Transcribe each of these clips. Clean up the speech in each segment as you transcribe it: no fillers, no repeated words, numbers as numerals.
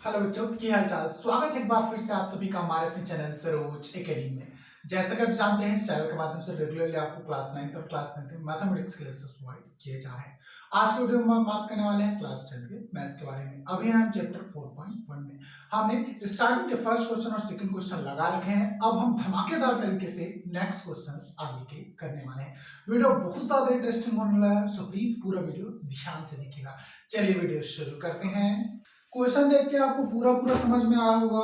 Hello बच्चों, की हाल चाल। स्वागत है एक बार फिर से आप सभी का हमारे अपने चैनल सरोज एकेडमी में। जैसा कि आप जानते हैं, इस चैनल के माध्यम से रेगुलरली आपको क्लास 9 और क्लास 10 के मैथमेटिक्स के लेसन प्रोवाइड किए जा रहे हैं। आज के वीडियो में हम बात करने वाले हैं क्लास 10 के मैथ्स के बारे में। अभी हम चैप्टर 4.1 में हमने स्टार्टिंग के फर्स्ट क्वेश्चन और सेकंड क्वेश्चन लगा रखे हैं। अब हम धमाकेदार तरीके से नेक्स्ट क्वेश्चंस आगे के करने वाले हैं। वीडियो बहुत ज्यादा इंटरेस्टिंग होने वाला है, सो प्लीज पूरा वीडियो ध्यान से देखिएगा। चलिए वीडियो शुरू करते हैं। क्वेश्चन देख के आपको पूरा पूरा समझ में आ रहा होगा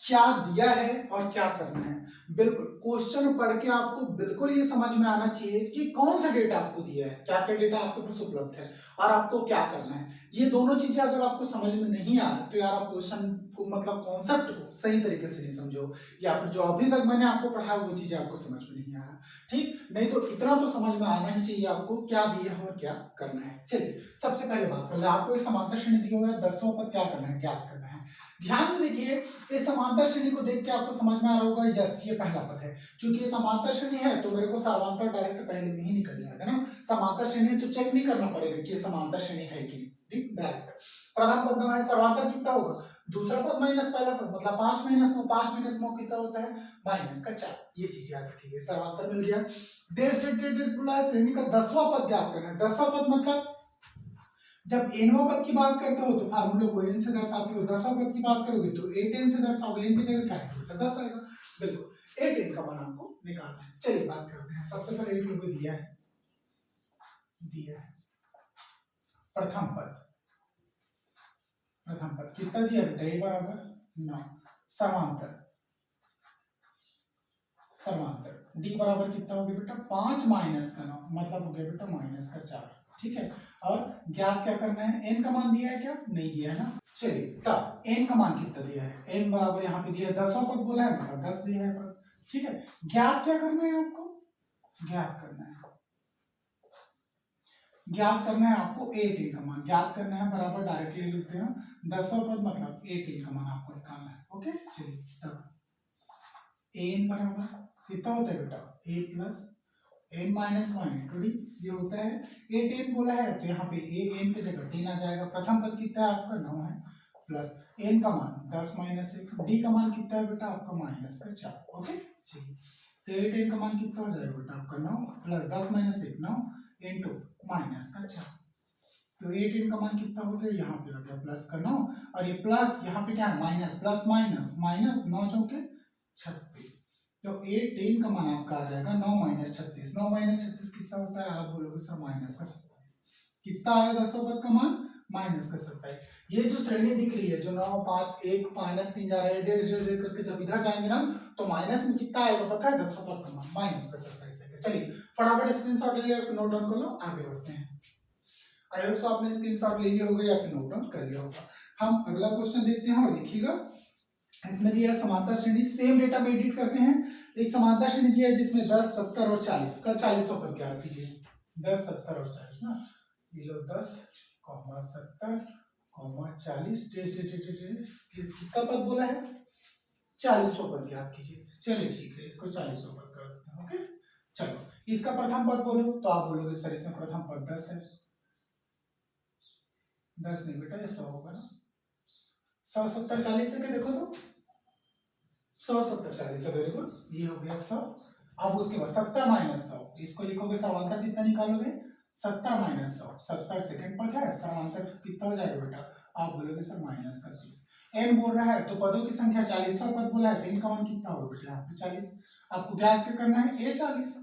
क्या दिया है और क्या करना है। बिल्कुल, क्वेश्चन पढ़ के आपको बिल्कुल ये समझ में आना चाहिए कि कौन सा डेटा आपको दिया है, क्या क्या डेटा आपके पास उपलब्ध है और आपको क्या करना है। ये दोनों चीजें अगर आपको समझ में नहीं आ रही तो यार आप क्वेश्चन को मतलब कॉन्सेप्ट को सही तरीके से नहीं समझो, या फिर जो अभी तक मैंने आपको पढ़ाया वो चीजें आपको समझ में नहीं आ रहा। ठीक, नहीं तो इतना तो समझ में आना ही चाहिए आपको क्या दिया है और क्या करना है। चलिए सबसे पहले बात कर ले, आपको एक समांतर श्रेणी दी हुई है, 10 पद क्या करना है, क्या करना है। ध्यान से देखिए, इस समांतर श्रेणी को देख के आपको समझ में आ रहा होगा यस ये पहला पद है। चूंकि ये समांतर श्रेणी है तो मेरे को सर्वांतर डायरेक्ट पहले में ही निकल जाएगा ना। समांतर श्रेणी तो चेक नहीं करना पड़ेगा कि ये समांतर श्रेणी है कि नहीं, ठीक डायरेक्ट। प्रथम पद में है सर्वांतर कितना होगा, दूसरा पद माइनस पहला पद, मतलब 5 माइनस 9, 5 माइनस 9 कितना होता है, माइनस का 4। ये चीज याद रखिए, सर्वांतर मिल गया। देश डेट बोला श्रेणी का 10वां पद ज्ञात करना है। 10वां पद मतलब जब nवां पद की बात करते हो तो फार्मूले को n से दर्शाते हो, 10वां पद की बात करोगे तो 8n से दर्शाओगे, n की जगह क्या है 10 आएगा। बिल्कुल 8n का मान आपको निकालना है। चलिए बात करते हैं। सबसे पहले 8 को दिया है, प्रथम पद, प्रथम पद कितना दिया बेटा, a बराबर 9। समांतर, समांतर d बराबर कितना हो गया बेटा 5 माइनस का 9, मतलब हो गया बेटा माइनस का 4। ठीक है, और ज्ञात क्या करना है, n का मान दिया है क्या, नहीं दिया है ना। चलिए तब n का मान कितना दिया है, n बराबर यहाँ पे दिया है 10वां पद बोला है, मतलब 10 दिया है पद। ठीक है, ज्ञात क्या करना है आपको, ज्ञात करना है, ज्ञात करना है आपको 8n का मान ज्ञात करना है, बराबर डायरेक्टली लिखते हैं 10वां पद मतलब 8n का मान आपको निकालना है। ओके, चलिए तब an बराबर कितना होता है बेटा, a plus n minus 1 into D, ये होता है 8n बोला है तो यहाँ पे a n की जगह 10 आ जाएगा। प्रथम पद कितना है आपका 9 है, प्लस n का मान 10 माइनस 1, d का मान कितना है बेटा आपका माइनस का 4। ओके चलिए, तो 8n का मान कितना हो जाएगा बेटा आपका 9, प्लस 10 माइनस 1 9 इंटू माइनस का 4। तो 8n का मान कितना हो गया, यहाँ पे आ गया प्लस का 9, और ये प्लस यहाँ पे क्या है माइनस, प्लस माइनस माइनस 9 चौके 36, तो 8 का मान आपका आ जाएगा 9 माइनस 36। 9 माइनस 36 कितना होता है, आप बोलोगे सर माइनस का 27। कितना आया 10वां पद का मान, माइनस का 27। ये जो श्रेणी दिख रही है जो 9 5 1 माइनस 3 जा रहा है, डेढ़ डेढ़ डेढ़ करके जब इधर जाएंगे ना तो माइनस में कितना आएगा पता है, 10वां पद का मान माइनस का 27 आएगा। चलिए फटाफट स्क्रीनशॉट ले लिया, नोट डाउन कर लो, आगे बढ़ते हैं। आई होप सो आपने स्क्रीनशॉट ले लिया होगा या फिर नोट डाउन कर लिया होगा। हम अगला क्वेश्चन देखते हैं और देखिएगा, इसमें दिया समांतर श्रेणी, सेम डेटा में एडिट करते हैं। एक समांतर श्रेणी दिया है जिसमें 10 70 और 40 का 40वां पद क्या कीजिए, 10 70 और 40 ना, ये लो 10 70 40 कितना पद बोला है, 40वां पद ज्ञात कीजिए। चलिए ठीक है, इसको 40वां पद कर देते हैं। ओके चलो, इसका प्रथम पद बोलो तो आप बोलोगे सर इसमें प्रथम पद 10 है। 10 नहीं बेटा, ये 100 होगा ना, 100 70 40 से देखो तो 100 70 40 है, वेरी गुड, ये हो गया 100। अब उसके बाद 70 माइनस 100, इसको लिखोगे सर्वांतर कितना निकालोगे, 70 माइनस 100, 70 सेकंड पद है, सर्वांतर कितना हो जाएगा बेटा, आप बोलोगे सर माइनस का 30। n बोल रहा है तो पदों की संख्या 40वां पद बोला है तो n का मान कितना होगा बेटा यहाँ पे 40। आपको ज्ञात क्या करना है, a 40।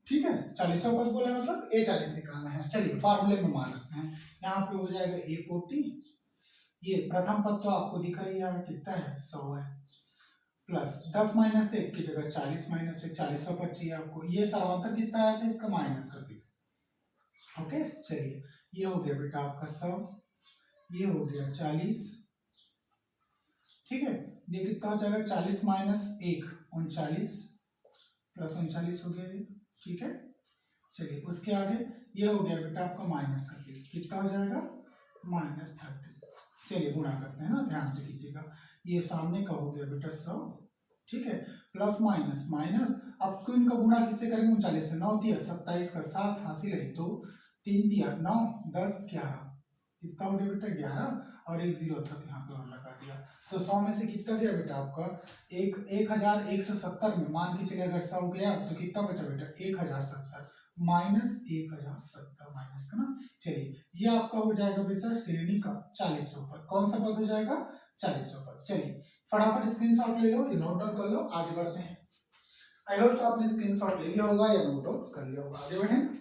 ठीक है, 40वां पद बोला है मतलब a 40 निकालना है। चलिए फार्मूले में मान रखते हैं, यहाँ पे हो जाएगा a 40, ये प्रथम पद तो आपको दिख रही है कितना है 100 है, प्लस 10 माइनस 1 की जगह 40 माइनस 1, 40वां पद चाहिए आपको, ये सर्वांतर कितना आया था इसका माइनस कर दीजिए। ओके चलिए, ये हो गया बेटा आपका 100, ये हो गया 40। ठीक है, ये कितना हो जाएगा 40 माइनस 1 39, प्लस 39 हो गया ये। ठीक है चलिए, उसके आगे ये हो गया बेटा आपका माइनस का 30, कितना हो जाएगा माइनस 30। चलिए गुणा करते हैं ना, ध्यान से कीजिएगा, ये सामने का हो गया बेटा 100। ठीक है, प्लस माइनस माइनस, अब क्यों इनका गुणा किससे करेंगे, 39 से, 9 दिया 27 का 7 हासिल है तो 3 दिया 9 10 11, कितना हो गया बेटा 11, और एक जीरो था यहाँ पे और लगा दिया। तो 100 में से कितना गया बेटा आपका 1170 में मान के चलिए अगर 100 गया तो कितना बचा बेटा 1070 माइनस 1070 माइनस का ना। चलिए ये आपका हो जाएगा बेटा श्रेणी का 40वां पद। कौन सा पद हो जाएगा 40वां पद। चलिए फटाफट स्क्रीनशॉट ले लो, ये नोट डाउन कर लो, आगे बढ़ते हैं। आई होप तो आपने स्क्रीनशॉट ले लिया होगा या नोट डाउन कर लिया होगा। आगे बढ़ें।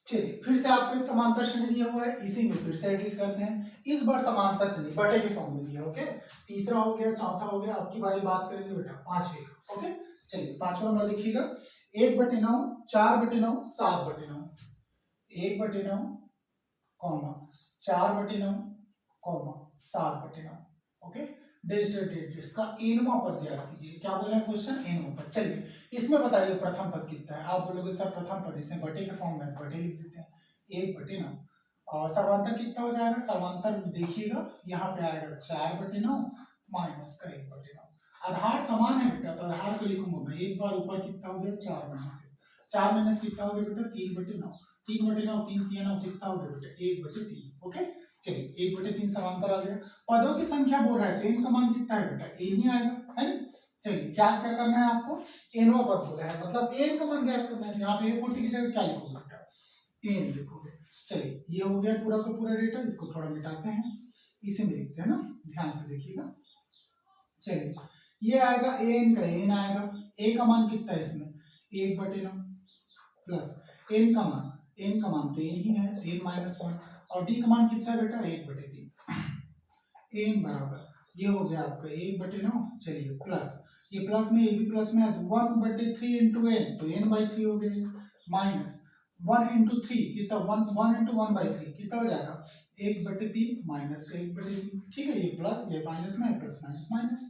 चलिए फिर से आपको एक समांतर श्रेणी दिया हुआ है, इसी में फिर से एडिट करते हैं। इस बार समांतर श्रेणी बटे के फॉर्म में दिया। ओके, तीसरा हो गया, चौथा हो गया, आपकी बारी बात करेंगे बेटा पांचवे का। ओके चलिए पांचवा नंबर देखिएगा 1/9 4/9 7/9 1/9 कॉमा 4/9 कॉमा 7/9। ओके डिजिटल का एनवां पद याद कीजिए। क्या बोले क्वेश्चन एनवां पद। चलिए इसमें बताइए प्रथम पद कितना है। आप बोलोगे सर प्रथम पद इसमें बटे के फॉर्म में बटे लिख देते हैं 1/9 और सर्वांतर कितना हो जाएगा। सर्वांतर देखिएगा यहाँ पे आएगा 4/9 माइनस का 1/9। आधार समान है बेटा तो आधार को लिखूंगा मैं। एक बार ऊपर कितना हो गया 4 माइनस कितना हो गया बेटा 3/9 3/9 3 3 9 कितना हो गया बेटा 1/3। ओके चलिए 1/3 समांतर आ गया। पदों की संख्या बोल रहा है तो n का मान कितना है बेटा n ही आएगा है। चलिए क्या क्या करना है आपको nवां पद बोला है मतलब n का मान ज्ञात करना है। यहाँ पे 40 की जगह क्या लिखोगे बेटा n लिखोगे। चलिए ये हो गया पूरा का पूरा डेटा, इसको थोड़ा मिटाते हैं, इसे में लिखते हैं ना, ध्यान से देखिएगा। चलिए ये आएगा an का n आएगा। a का मान कितना है इसमें 1/9 प्लस n का मान तो n ही है n-1 और d का मान कितना है बेटा 1/3 n बराबर ये हो गया आपका 1/9। चलिए प्लस ये प्लस में ये भी प्लस में है तो 1/3 इंटू n तो n/3 हो गया माइनस 1 इंटू 3 कितना 1 इंटू 1/3 कितना हो जाएगा 1/3 माइनस का 1/3। ठीक है ये प्लस ये माइनस में प्लस माइनस माइनस।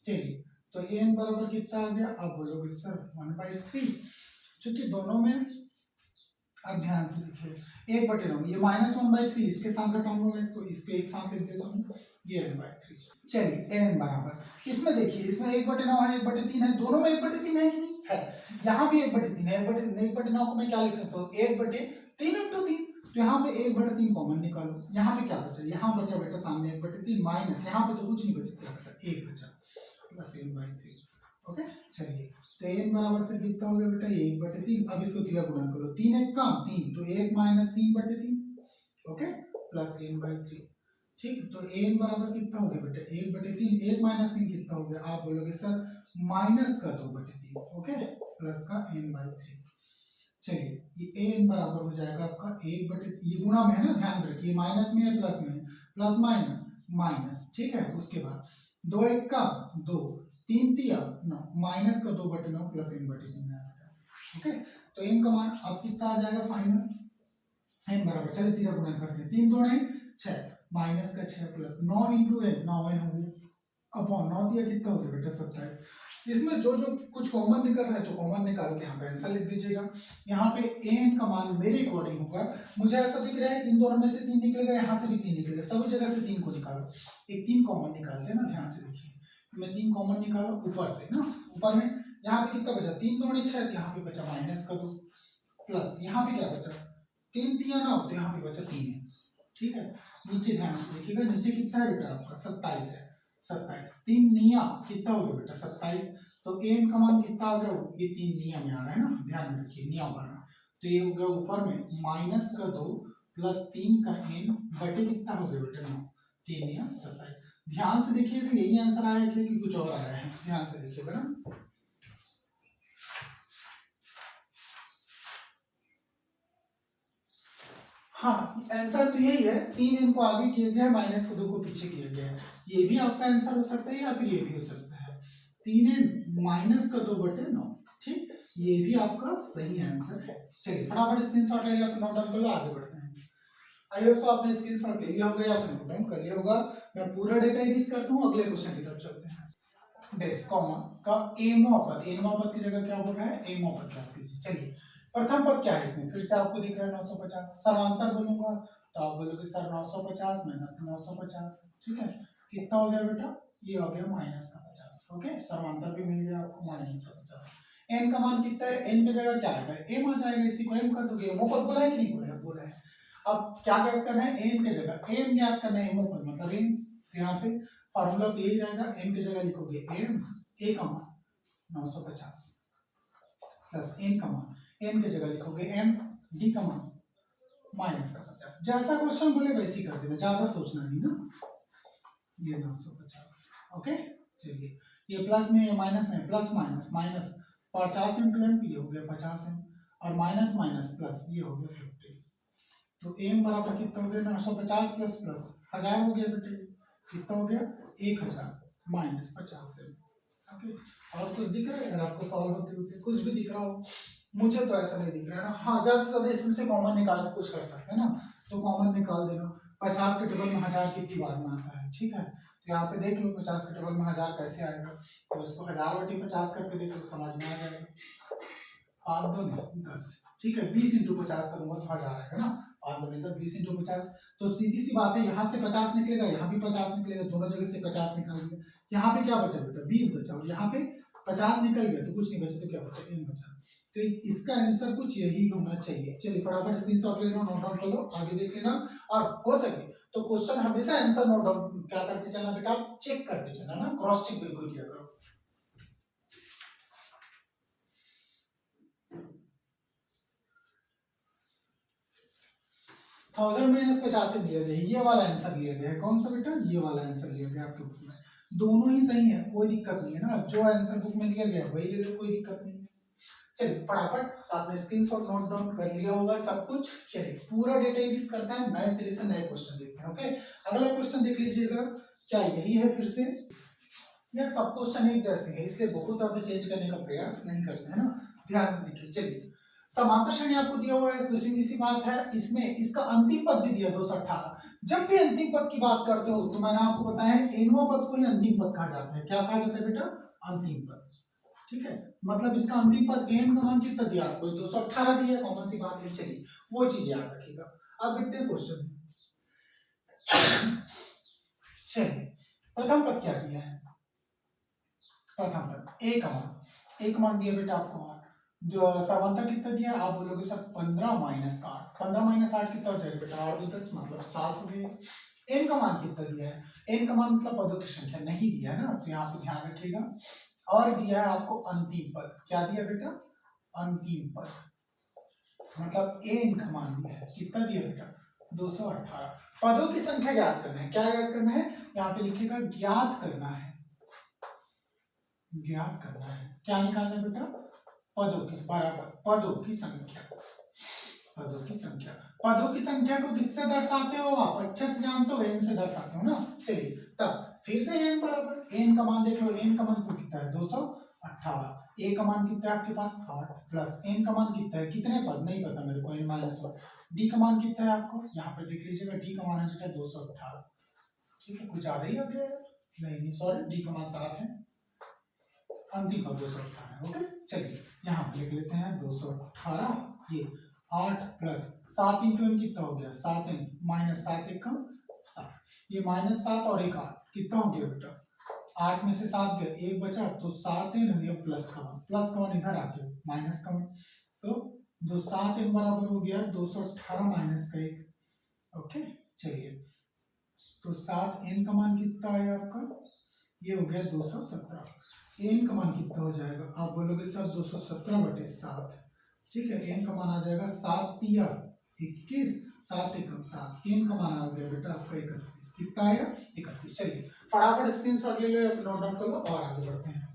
चलिए तो n बराबर कितना आ गया। अब बोलोगे सर 1/3 चूंकि दोनों में अब ध्यान से देखिए 1/9 ये -1/3 इसके साथ घटाऊंगा मैं इसको, इस पे एक साथ लिख देता हूँ ये n/3। चलिए n बराबर इसमें देखिए इसमें 1/9 है 1/3 है, दोनों में 1/3 है कि नहीं है। यहाँ भी 1/3 है 1/9 को मैं क्या लिख सकता हूँ 1/3 इंटू 3 तो यहाँ पे 1/3 कॉमन निकालो। यहाँ पे क्या बचा यहाँ बचा बेटा सामने 1/3 माइनस यहाँ पे तो कुछ नहीं बचा क्या बचा 1 बचा प्लस n/3। ओके चलिए तो n बराबर फिर कितना हो गया बेटा 1/3। अब इसको तीन गुणा करो 3 1 का 3 तो 1 माइनस 3/3 ओके प्लस n/3। ठीक तो n बराबर कितना हो गया बेटा 1/3 1 माइनस 3 कितना हो गया। आप बोलोगे सर माइनस का 2/3 ओके प्लस का n/3। चलिए ये n बराबर हो जाएगा आपका 1/3 ये गुणा में है ना ध्यान रखिए माइनस में है प्लस में है प्लस माइनस माइनस। ठीक है उसके बाद 2 1 का 2 3 3 9 माइनस का 2/9 प्लस n/3 ओके तो n का मान अब कितना आ जाएगा फाइनल n बराबर चलिए तीन गुणा करते हैं 3 2 6 माइनस का 6 प्लस 9 इंटू n 9n हो गया अपॉन 9 दिया कितना हो गया बेटा 27। इसमें जो जो कुछ कॉमन निकल रहा है तो कॉमन निकाल के यहाँ पे आंसर लिख दीजिएगा। यहाँ पे n का मान मेरे अकॉर्डिंग होगा मुझे ऐसा दिख रहा है इन दोनों में से 3 निकलेगा यहाँ से भी 3 निकलेगा सभी जगह से 3 को निकालो। एक 3 कॉमन निकालते हैं ना ध्यान से देखिए मैं 3 कॉमन निकालो ऊपर से ना ऊपर में यहाँ पे कितना बचा 3 2 6 तो यहाँ पे बचा माइनस का 2 प्लस यहाँ पे क्या बचा 3 3 9 तो यहाँ पे बचा 3 है। ठीक है नीचे ध्यान से देखिएगा नीचे कितना है बेटा आपका 27 है 27 3 निया कितना हो गया बेटा 27 तो n का मान कितना आ गया ये 3 निया में आ रहा है ना ध्यान रखिए निया बना तो ये हो गया ऊपर में माइनस का 2 प्लस 3 का n बटे कितना हो गया बेटा 9 3 निया 27। ध्यान से देखिए तो यही आंसर आया कि कुछ और आया है ध्यान से देखिएगा ना। हाँ आंसर तो यही है 3 इनको आगे किया गया है माइनस को 2 को पीछे किया गया है। ये भी आपका आंसर हो सकता है या फिर ये भी हो सकता है 3n माइनस का 2/9। ठीक ये भी आपका सही आंसर है। चलिए फटाफट स्क्रीनशॉट ले लिया अपना नोट डाउन कर लो आगे बढ़ते हैं। आई होप सो आपने स्क्रीनशॉट ले लिया होगा या आपने नोट डाउन कर लिया होगा। मैं पूरा डेटा इरेज करता हूँ अगले क्वेश्चन की तरफ चलते हैं। डेट्स कॉमा का एमो पद की जगह क्या बोल रहा है एमो पद रख दीजिए। चलिए प्रथम पद क्या है इसमें फिर से आपको दिख रहा है 950 समांतर बोलूंगा तो आप बोलोगे सर 950 माइनस 950 ठीक है कितना हो गया बेटा ये हो गया -50। ओके समांतर भी मिल गया आपको -50। n का मान कितना है, n की जगह क्या आएगा, m आ जाएगा, इसी को m कर दोगे, एमओपद बोला है कि नहीं बोला है, बोला है। अब क्या ज्ञात करना है, n की जगह m ज्ञात करना है, एमओपद मतलब m, तो यहाँ पे फार्मूला तो यही रहेगा, m की जगह लिखोगे m, a का मान 950 प्लस n का मान, n की जगह लिखोगे m, d का मान माइनस का 50। जैसा क्वेश्चन बोले वैसे कर देना, ज्यादा सोचना नहीं ना। ये 950, ओके। चलिए ये प्लस में, ये माइनस में, plus minus minus 50 into M, ये हो गया 50 एम, और माइनस माइनस प्लस, ये हो गया 50। तो एम बराबर कितना हो गया, 950 प्लस प्लस 1000 हो गया बेटे, कितना हो गया 1000 माइनस 50 एम, ओके। और कुछ दिख रहा है अगर आपको सॉल्व होते होते, कुछ भी दिख रहा हो, मुझे तो ऐसा नहीं दिख रहा है ना। हाँ ज्यादा से ज्यादा इसमें से कॉमन निकाल के कुछ कर सकते हैं ना, तो कॉमन निकाल देना। 50 के टेबल में 1000 कितनी बार में आता है, ठीक है। तो यहाँ पे देख लो 50 के टेबल में 1000 कैसे आएगा, तो इसको 1000/50 करके देख लो, समझ में आ जाएगा। 5 2 नहीं 10, ठीक है। 20 इंटू 50 करूंगा तो 1000 आएगा ना, 5 2 10, 20 इंटू 50। तो सीधी सी बात है, यहाँ से 50 निकलेगा, यहाँ भी 50 निकलेगा, दोनों जगह से 50 निकल गया। यहाँ पे क्या बचा बेटा, 20 बचा, और यहाँ पे 50 निकल गया, तो कुछ नहीं बचा, तो क्या बचा, m बचा। तो इसका आंसर कुछ यही होना चाहिए। चलिए फटाफट स्क्रीनशॉट ले लो, नोट डाउन कर लो, आगे देख लेना, और हो सके तो क्वेश्चन हमेशा आंसर नोट डाउन क्या करते चलना बेटा, चेक करते चलना ना, क्रॉस चेक बिल्कुल किया करो। थाउजेंड माइनस 50 से दिया गया, ये वाला आंसर लिया गया है, कौन सा बेटा, ये वाला आंसर लिया गया आपके बुक में। दोनों ही सही है, कोई दिक्कत नहीं है ना, जो आंसर बुक में लिया गया वही ले लो, कोई दिक्कत नहीं है। चलिए फटाफट आपने स्क्रीनशॉट नोट डाउन कर लिया होगा सब कुछ। चलिए पूरा डेटा यूज करता है, नए सिरे से नए क्वेश्चन देखते हैं, ओके। अगला क्वेश्चन देख लीजिएगा, क्या यही है फिर से, यार सब क्वेश्चन एक जैसे हैं, इसलिए बहुत ज्यादा चेंज करने का प्रयास नहीं करते हैं ना, ध्यान से देखिए। चलिए समांतर श्रेणी आपको दिया हुआ है, दूसरी सी बात है, इसमें इसका अंतिम पद भी दिया 218। जब भी अंतिम पद की बात करते हो तो मैंने आपको बताया एनवा पद को ही अंतिम पद कहा जाता है। क्या कहा जाता है बेटा, अंतिम पद, ठीक है। मतलब इसका अंतिम पद एन का मान कितना दिया आपको, 218 दिया, कॉमन सी बात है। चलिए वो चीज याद रखिएगा। अब देखते हैं क्वेश्चन। चलिए प्रथम पद क्या दिया है, प्रथम पद एक मान दिया बेटा आपको 8, जो समांतर कितना दिया, आप बोलोगे सर 15 माइनस 8, 15 माइनस 8 कितना हो जाएगा बेटा, 8 2 10 मतलब 7 हो गया। एन का मान कितना दिया है, एन का मान मतलब पदों की संख्या नहीं दिया है ना, तो यहाँ पे ध्यान रखिएगा। और दिया है आपको अंतिम पद, क्या दिया बेटा, अंतिम पद, मतलब एन का मान दिया है, कितना दिया बेटा 218। पदों की संख्या ज्ञात करना है, क्या ज्ञात करना है, यहाँ पे लिखिएगा ज्ञात करना है, ज्ञात करना है। क्या निकालना है बेटा, पदों की बराबर पदों की संख्या, पदों की संख्या। पदों की संख्या को किससे दर्शाते हो आप, अच्छे से जानते हो, एन से दर्शाते हो ना। चलिए तब फिर से एन बराबर, एन का मान देख लो, एन का मान कितना है 218, ए का मान कितना है आपके पास 8, प्लस एन का मान कितना है, कितने पद नहीं पता मेरे को, एन माइनस 1, डी का मान कितना है आपको यहाँ पे देख लीजिएगा, डी का मान है बेटा 218, ठीक है। कुछ ज्यादा ही आ गया, नहीं सॉरी, डी का मान 7 है, अंतिम पद 218, ओके। चलिए यहाँ पे लिख लेते हैं 218, ये 8 प्लस 7 इंटू एन कितना हो गया, 7 एन माइनस 7 1 का 7, ये माइनस 7 और 1 8 कितना हो गया बेटा, 8 में से 7 गया, 1 बचा, तो 7 एन हो गया प्लस का 1, प्लस का 1 इधर आ गया माइनस का 1, तो जो 7 एन बराबर हो गया 218 माइनस का 1, ओके। चलिए तो 7 एन का मान कितना आया आपका, ये हो गया 217, एन का मान कितना हो जाएगा, आप बोलोगे सर 217/7, ठीक है। एन का मान आ जाएगा 7 तिया 21, 7 एकम 7, एन का मान आ गया बेटा आपका 31, कितना आया 31। चलिए फटाफट स्क्रीनशॉट ले लो या नोट डाउन कर लो और आगे बढ़ते हैं।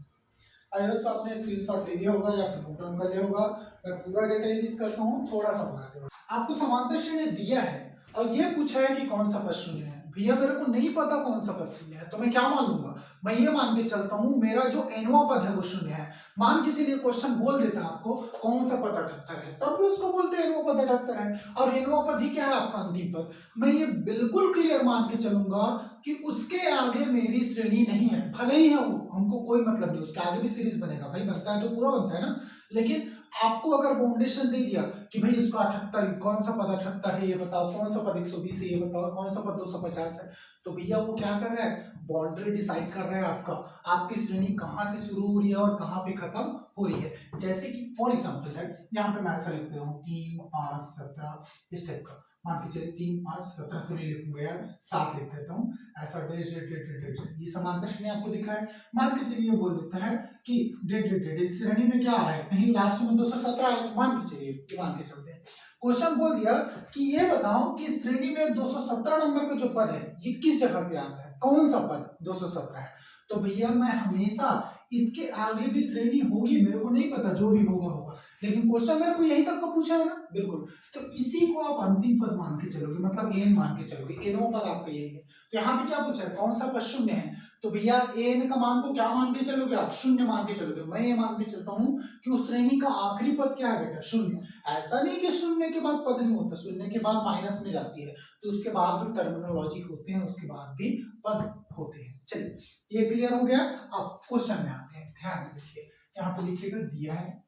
आई होप आपने स्क्रीनशॉट ले लिया होगा या फिर नोट डाउन कर लिया होगा। मैं पूरा डेटा यूज करता हूँ, थोड़ा सा बना के आपको समांतर श्रेणी दिया है और ये पूछा है कि कौन सा पद शून्य है। भैया मेरे को नहीं पता कौन सा पद शून्य है, तो मैं क्या मान लूंगा, मैं ये मान के चलता हूं मेरा जो एनवा पद है वो शून्य है। मान के चलिए क्वेश्चन बोल देता आपको कौन सा पद 78 है, तब भी उसको बोलते हैं एनवा पद 78 है, और एनवा पद ही क्या है आपका अंतिम पद। मैं ये बिल्कुल क्लियर मान के चलूंगा कि उसके आगे मेरी श्रेणी नहीं है, भले ही है वो, हमको कोई मतलब नहीं, उसके आगे भी सीरीज बनेगा, भाई बनता है तो पूरा बनता है ना। लेकिन आपको अगर बाउंडेशन दे दिया कि भाई इसको 78 कौन सा पद 78 है ये बताओ, कौन सा पद 120 है ये बताओ, कौन सा पद 250 है, तो भैया वो क्या कर रहा है, बाउंड्री डिसाइड कर रहा है आपका, आपकी श्रेणी कहाँ से शुरू हो रही है और कहाँ पे खत्म हो रही है। जैसे कि फॉर एग्जाम्पल है, यहाँ पे मैं ऐसा लिखता हूँ 3 5 17 इस टाइप का, मान के चलिए 3 5 17 तो नहीं लिखूंगा यार, 7 लिख देता हूँ ऐसा, dot dot dot dot dot, ये समांतर श्रेणी आपको दिख रहा है। मान के चलिए बोल देता है कि डेट डेट डेट इस श्रेणी में क्या आ रहा है, कहीं लास्ट में 217 है, मान के चलिए कि मान के चलते हैं, क्वेश्चन बोल दिया कि ये बताओ कि श्रेणी में 217 नंबर का जो पद है ये किस जगह पे आता है, कौन सा पद 217 है, तो भैया मैं हमेशा इसके आगे भी श्रेणी होगी, मेरे को नहीं पता जो भी होगा होगा, लेकिन क्वेश्चन मेरे को यही तक का पूछा है ना, बिल्कुल, तो इसी को आप अंतिम पद मान के चलोगे, मतलब एन मान के चलोगे, एनों पद आपका यही है। तो यहाँ पे क्या पूछा है, कौन सा पद शून्य है, तो भैया एन का मान को क्या मान के चलोगे आप, शून्य मान के चलोगे। मैं ये मान के चलता हूँ कि उस श्रेणी का आखिरी पद क्या है बेटा, शून्य। ऐसा नहीं कि शून्य के बाद पद नहीं होता, शून्य के बाद माइनस में जाती है, तो उसके बाद भी टर्मिनोलॉजी होते हैं, उसके बाद भी पद होते हैं। चलिए ये क्लियर हो गया। अब क्वेश्चन में आते हैं, ध्यान से देखिए, यहाँ पे लिखिएगा, दिया है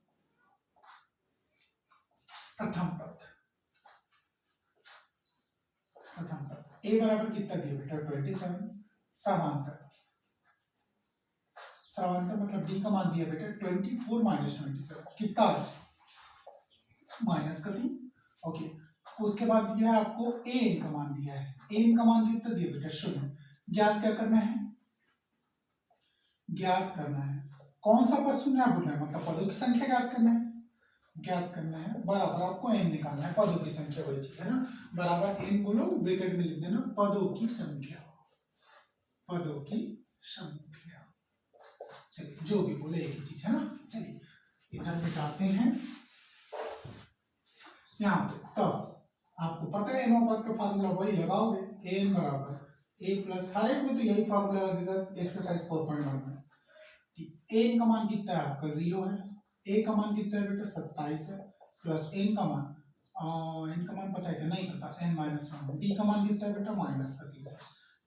प्रथम पद, प्रथम पद ए बराबर कितना दिया बेटा 27, समांतर, समांतर मतलब डी का मान दिया बेटा 24 माइनस 27 कितना माइनस का 3, ओके। उसके बाद दिया है आपको ए का मान दिया है, ए का मान कितना दिया बेटा शून्य। ज्ञात क्या करना है, ज्ञात करना है कौन सा पद शून्य है, बोलना है मतलब पदों की संख्या ज्ञात करना है, ज्ञात करना है, बराबर आपको एन निकालना है, पदों की संख्या वही चीज है ना, बराबर एन बोलो ब्रैकेट में लिख देना पदों की संख्या, पदों की संख्या, चलिए जो भी बोले एक ही चीज है ना। चलिए इधर मिटाते हैं, यहाँ पे तब आपको पता है एन पद का फार्मूला वही लगाओगे, एन बराबर ए प्लस, हर एक में तो यही फार्मूला लगेगा एक्सरसाइज 4.1 में। एन का मान कितना है आपका 0 है, ए का मान कितना है बेटा 27 है, प्लस एन का मान पता है क्या, नहीं पता, एन माइनस 1, डी का मान कितना है बेटा माइनस का 3 है।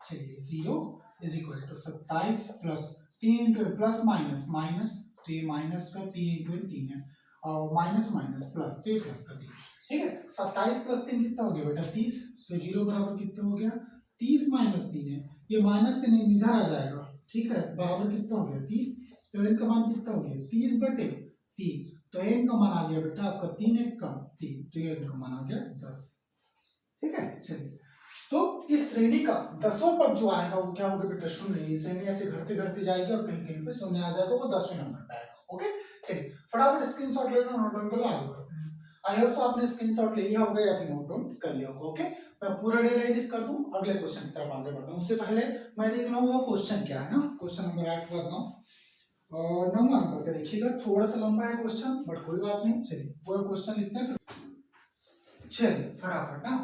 चलिए 0 इज इक्वल टू 27 प्लस 3 इंटू प्लस माइनस माइनस, तो ये माइनस का 3 इंटू 3 है, और माइनस माइनस प्लस, तो ये प्लस का 3, ठीक है। 27 प्लस 3 कितना हो गया बेटा 30, तो 0 बराबर कितना हो गया 30 माइनस 3 है, ये माइनस 3 इधर आ जाएगा, ठीक है, बराबर कितना हो गया 30, तो एन का मान कितना हो गया 30 बटे 3, तो एन का मान आ गया बेटा आपका 3 एक का 3, तो ये एन का मान आ गया 10, ठीक है। चलिए तो इस श्रेणी का 10वां पद जो आएगा वो क्या होगा बेटा शून्य, ये श्रेणी ऐसे घटते घटते जाएगी और कहीं कहीं पे शून्य आ जाएगा, वो 10वें नंबर पे आएगा, ओके। चलिए फटाफट स्क्रीनशॉट लेना, नोट डाउन करो, आगे बढ़ते हैं। आई होप आपने स्क्रीनशॉट ले लिया होगा या फिर नोट डाउन कर लिया होगा, ओके। मैं पूरा डेटा एडिट कर दूं, अगले क्वेश्चन की तरफ आगे बढ़ता हूं, उससे पहले मैं देख लूंगा क्वेश्चन क्या है ना, क्वेश्चन नंबर 8 को बताऊं, और 9वां नंबर पे देखिएगा, थोड़ा सा लंबा है क्वेश्चन बट कोई बात नहीं। चलिए पूरा क्वेश्चन लिखते हैं, चलिए फटाफट ना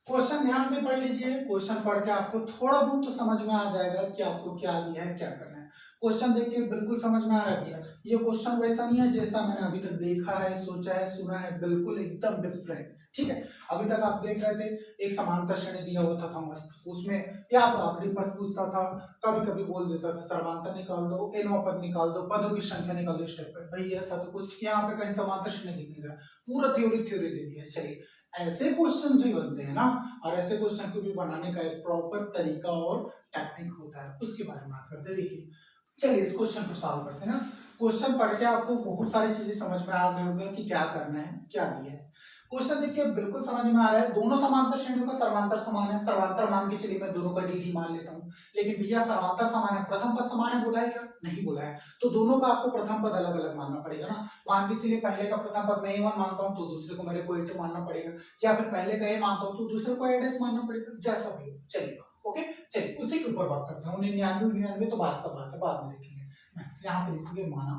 क्वेश्चन ध्यान से पढ़ लीजिए, क्वेश्चन पढ़ के आपको थोड़ा बहुत तो समझ में आ जाएगा कि आपको क्या दिया है क्या करना है। क्वेश्चन देख के बिल्कुल समझ में आ रहा है, ये क्वेश्चन वैसा नहीं है जैसा मैंने अभी तक देखा है, सोचा है, सुना है, बिल्कुल एकदम डिफरेंट, ठीक है। अभी तक आप देख रहे थे एक समांतर श्रेणी दिया होता था मस्त, उसमें या तो आखिरी पद पूछता था, कभी कभी बोल देता था समांतर निकाल दो, एनवां पद निकाल दो, पदों की संख्या निकाल दो, स्टेप पे भाई ऐसा तो कुछ यहाँ पे कहीं समांतर श्रेणी दिख नहीं रहा, पूरा थ्योरी थ्योरी दे दिया है। चलिए ऐसे क्वेश्चन भी बनते हैं ना, और ऐसे क्वेश्चन को भी बनाने का एक प्रॉपर तरीका और टेक्निक होता है, उसके बारे में बात करते हैं। देखिए चलिए इस क्वेश्चन को सॉल्व करते हैं ना। क्वेश्चन पढ़ के आपको बहुत सारी चीजें समझ में आ गई होगी कि क्या करना है, क्या दिया है। क्वेश्चन देख के बिल्कुल समझ में आ रहा है, दोनों समांतर श्रेणियों का सर्वांतर समान है, सर्वांतर मान के चलिए मैं दोनों का डी मान लेता हूँ, लेकिन भैया सर्वांतर समान है, प्रथम पद समान है बोला है क्या, नहीं बोला है, तो दोनों का आपको प्रथम पद अलग अलग मानना पड़ेगा ना। मान के चलिए पहले का प्रथम पद मैं a1 मानता हूँ, तो दूसरे को मेरे को a2 मानना पड़ेगा, या फिर पहले का a मानता हूँ तो दूसरे को a' मानना पड़ेगा, जैसा भी हो चलेगा, ओके। चलिए उसी के ऊपर बात करते हैं, 99 तो बात का बात है, बाद में देखेंगे। नेक्स्ट यहाँ पे लिखोगे माना,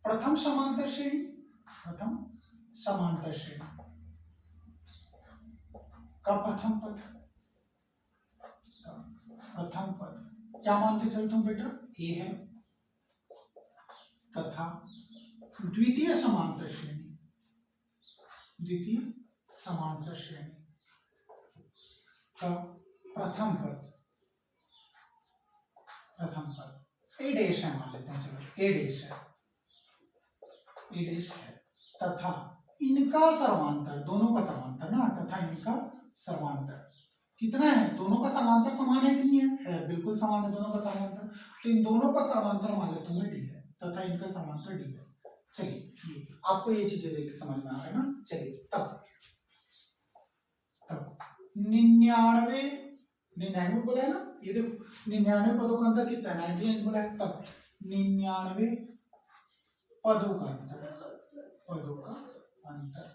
प्रथम समांतर श्रेणी, प्रथम समांतर श्रेणी का प्रथम पद, प्रथम पद क्या मान के चलता हूं बेटा ए है, तथा द्वितीय समांतर श्रेणी, द्वितीय समांतर श्रेणी का प्रथम पद, प्रथम पद ए डैश है मान लेते हैं, चलो ए डैश है, ए डैश है, तथा इनका सर्वांतर, दोनों का सर्वांतर ना, तथा इनका सर्वांतर कितना है, दोनों का सर्वांतर समान है कि नहीं है, बिल्कुल समान है दोनों का सर्वांतर। तो इन दोनों का सर्वांतर मान लेता हूं मैं डी है, तथा इनका सर्वांतर डी है। चलिए आपको ये चीजें देख के समझ में आ रहा है ना। चलिए तब 99 99 बोला है ना, ये देखो 99 पदों का अंतर कितना है, 99 बोला है। तब 99 पदों का अंतर,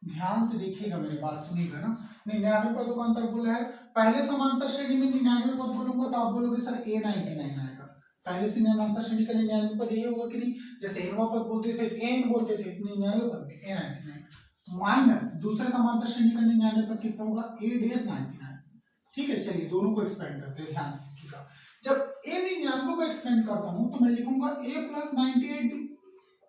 ध्यान से देखिएगा मेरी बात सुनिएगा ना। 99 पदों का अंतर बोला है, पहले समांतर श्रेणी में 99 पद बोलूंगा तो आप बोलोगे सर A99 आएगा। पहले से समांतर श्रेणी का 99 पद ये होगा कि नहीं, जैसे एनवा पद बोलते थे एन बोलते थे, 99 पद में A99 माइनस दूसरे समांतर श्रेणी का 99 पद कितना होगा, A-99। ठीक है, चलिए दोनों को एक्सपेंड करते हैं, ध्यान से देखिएगा। जब A99 को एक्सपेंड करता हूं तो मैं लिखूंगा A + 98D,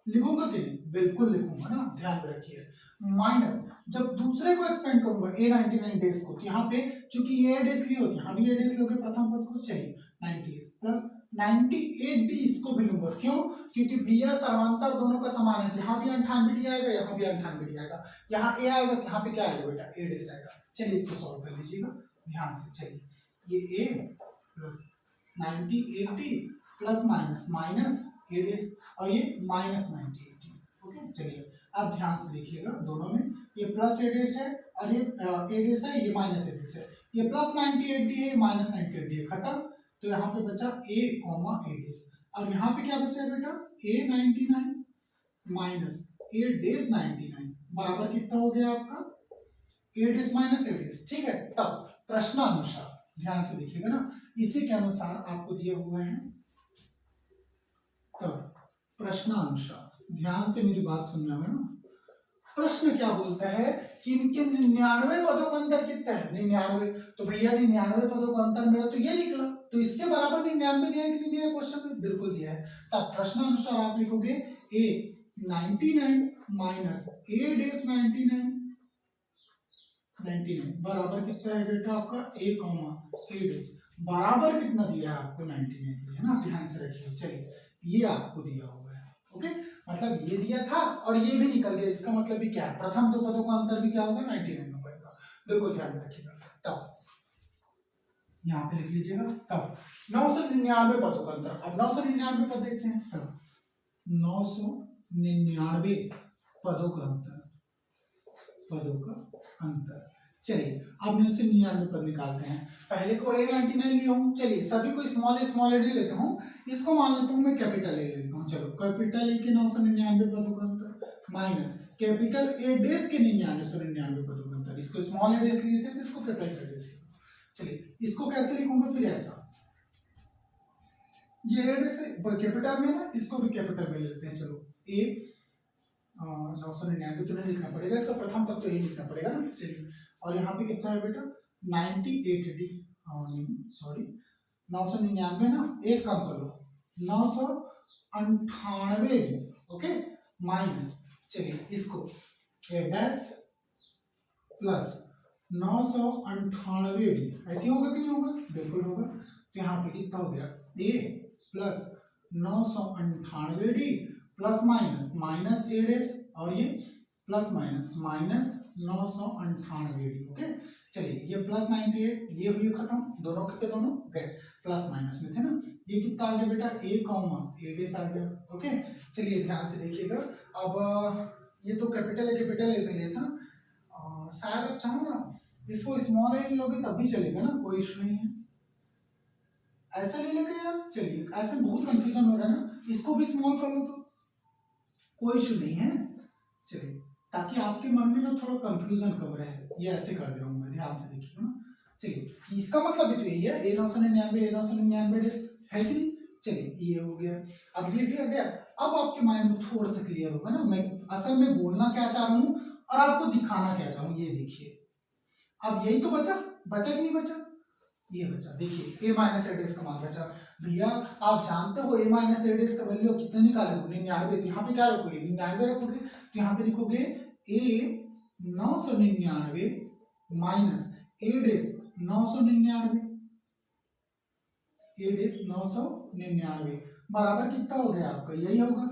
लिखूंगा कि नहीं, बिल्कुल लिखूंगा ना, ध्यान में रखिए। माइनस जब दूसरे को एक्सपेंड करूंगा A99 डेज को, यहाँ पे चूंकि ये डेज लिए होते हैं, हम ये डेज लोगे प्रथम पद को, चलिए 90 प्लस 98D इसको भी लूंगा, क्यों, क्योंकि भैया समांतर दोनों का समान है, यहाँ भी 98D आएगा, यहाँ भी 98D आएगा, यहाँ A आएगा, यहाँ पे क्या आएगा बेटा, A डेज आएगा। चलिए इसको सॉल्व कर लीजिएगा ध्यान से। चलिए ये A plus 98D plus minus minus A days और ये माइनस 98D। ओके, चलिए अब ध्यान से देखिएगा, दोनों में ये प्लस A डेज है और ये A डेज है, ये माइनस A डेज है, ये प्लस 98D है, माइनस 98D है, खत्म। तो यहाँ पे बचा A, A डेज, और यहाँ पे क्या बचा है बेटा, A99 माइनस A डेज 99 बराबर कितना हो गया आपका, A days minus A days. ठीक है, तब प्रश्नानुसार ध्यान से देखिएगा ना, इसी के अनुसार आपको दिए हुए हैं। तब प्रश्नानुसार ध्यान से मेरी बात सुनना है ना, प्रश्न क्या बोलता है कि इनके 99 पदों का अंतर कितना है, 99। तो भैया 99 पदों का अंतर मेरा तो ये निकला, तो इसके बराबर 99 दिया है कि नहीं दिया है, क्वेश्चन में बिल्कुल दिया है। तब प्रश्नानुसार आप लिखोगे A99 माइनस A डेज 99 बराबर कितना है बेटा आपका A, A डेज बराबर कितना दिया है आपको, 99 दिया है ना, ध्यान से रखिए। चलिए ये आपको दिया हुआ है, ओके, मतलब ये दिया था और ये भी निकल गया, इसका मतलब भी क्या है, प्रथम दो पदों का अंतर भी क्या होगा, 99 होगा, बिल्कुल ध्यान रखिएगा। तब यहाँ पे लिख लीजिएगा, तब 999 पदों का अंतर, अब 999 पद देखते हैं। तब 999 पदों का अंतर, चलिए अब 999 पद निकालते हैं। पहले को A99 लिया हूं, चलिए सभी को स्मॉल ए लेता हूं, इसको मान लेता हूं मैं कैपिटल ए लेता हूं। चलो कैपिटल ए के 999 पदों का अंतर माइनस कैपिटल ए डेस के 999 पदों का अंतर, इसको स्मॉल ए डेस लिए थे तो इसको कैपिटल ए डेस। चलिए इसको कैसे लिखूंगा, फिर ऐसा, ये ए डेस कैपिटल में ना, इसको भी कैपिटल में लेते हैं। चलो ए 999 तो नहीं लिखना पड़ेगा, इसका प्रथम पद तो ए लिखना पड़ेगा ना। चलिए और यहाँ पे कितना है बेटा 98D, सॉरी 999 ना, एक कम करो 998D, ओके, माइनस चलिए इसको A डैश प्लस 998D, ऐसे होगा कि नहीं होगा, बिल्कुल होगा। तो यहाँ पे कितना हो गया A plus 998D plus minus minus A dash और ये plus minus minus 998D, okay. चलिए ये प्लस 98 ये हुई खत्म, दोनों के दोनों गए, प्लस माइनस में थे ना। ये कितना आ गया बेटा A डेस आ गया, ओके। चलिए ध्यान से देखिएगा, अब ये तो कैपिटल ए पे लिया था ना, शायद आप चाहो ना इसको स्मॉल ए लोगे तब भी चलेगा ना, कोई इशू नहीं है, ऐसा ले लेंगे यार। चलिए ऐसे बहुत कंफ्यूजन हो रहा है ना, इसको भी स्मॉल कर लो तो कोई इशू नहीं है। चलिए ताकि आपके मन में ना थोड़ा कंफ्यूजन कम रहे, ये ऐसे कर दे रहा हूँ मैं, ध्यान से देखिए ना। चलिए इसका मतलब भी तो यही है, A999 है कि नहीं। चलिए ये हो गया, अब ये भी आ गया। अब आपके माइंड में थोड़ा सा क्लियर होगा ना, मैं असल में बोलना क्या चाह रहा हूँ और आपको दिखाना क्या चाह रहा हूँ, ये देखिए। अब यही तो बचा कि नहीं बचा, ये बचा, देखिए A-A का मान बचा। भैया आप जानते हो A-A का वैल्यू कितने निकालोगे, 99। तो यहाँ पे क्या रखोगे, 99 रखोगे, तो यहाँ पे लिखोगे A999 माइनस A 999, A 999 बराबर कितना हो गया आपका, यही होगा,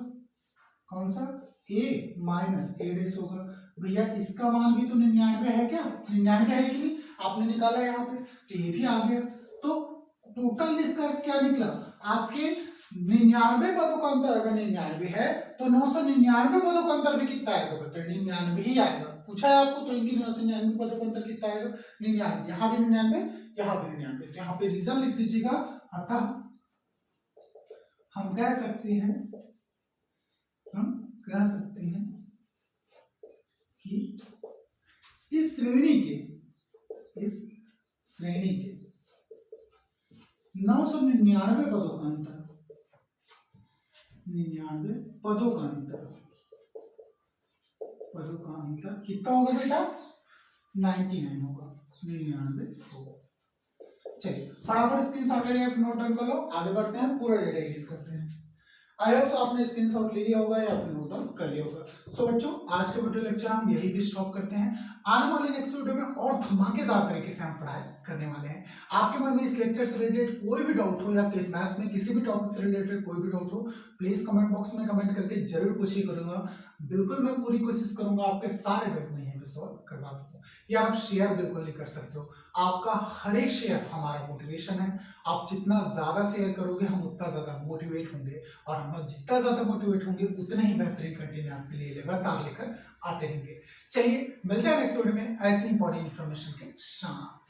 कौन सा, a माइनस a डेस होगा। भैया इसका मान भी तो 99 है क्या, 99 है कि नहीं, आपने निकाला यहाँ पे, तो ये भी आ गया। तो टोटल निष्कर्ष क्या निकला, आपके 99 पदों का अंतर अगर 99 है तो 999 पदों का अंतर भी कितना आएगा, बता 99 ही आएगा। पूछा है आपको, तो इनकी 999 पदों का अंतर कितना आएगा, 99, यहाँ भी 99, यहाँ भी 99, तो यहाँ पे रीजन लिख दीजिएगा। अतः हम कह सकते हैं, हम कह सकते हैं कि इस श्रेणी के 999 पदों का अंतर, 99 पदों का अंतर कितना होगा बेटा, 99 होगा, 99 होगा। चलिए फटाफट स्क्रीनशॉट ले लिया, नोट डाउन कर लो, आगे बढ़ते हैं, पूरा डेटा यूज करते हैं। आई होप आपने स्क्रीनशॉट ले लिया होगा या फिर नोट डाउन कर लिया होगा। सो बच्चों, आज के वीडियो लेक्चर हम यही भी स्टॉप करते हैं। आने वाले नेक्स्ट वीडियो में और धमाकेदार तरीके से हम पढ़ाई करने वाले हैं। आपके मन में इस लेक्चर से रिलेटेड कोई भी डाउट हो या फिर मैथ्स में किसी भी टॉपिक से रिलेटेड कोई भी डाउट हो, प्लीज कमेंट बॉक्स में कमेंट करके जरूर पूछिए करूंगा। बिल्कुल मैं पूरी कोशिश करूंगा आपके सारे डाउट में सॉल्व करवा सकूं। या आप शेयर बिल्कुल नहीं कर सकते हो, आपका हर एक शेयर हमारा मोटिवेशन है। आप जितना ज्यादा शेयर करोगे हम उतना ज्यादा मोटिवेट होंगे, और हम जितना ज्यादा मोटिवेट होंगे उतना ही बेहतरीन कंटेंट आपके लिए लगातार लेकर आते रहेंगे। चलिए मिलते हैं नेक्स्ट वीडियो में ऐसी इंपॉर्टेंट इन्फॉर्मेशन के साथ।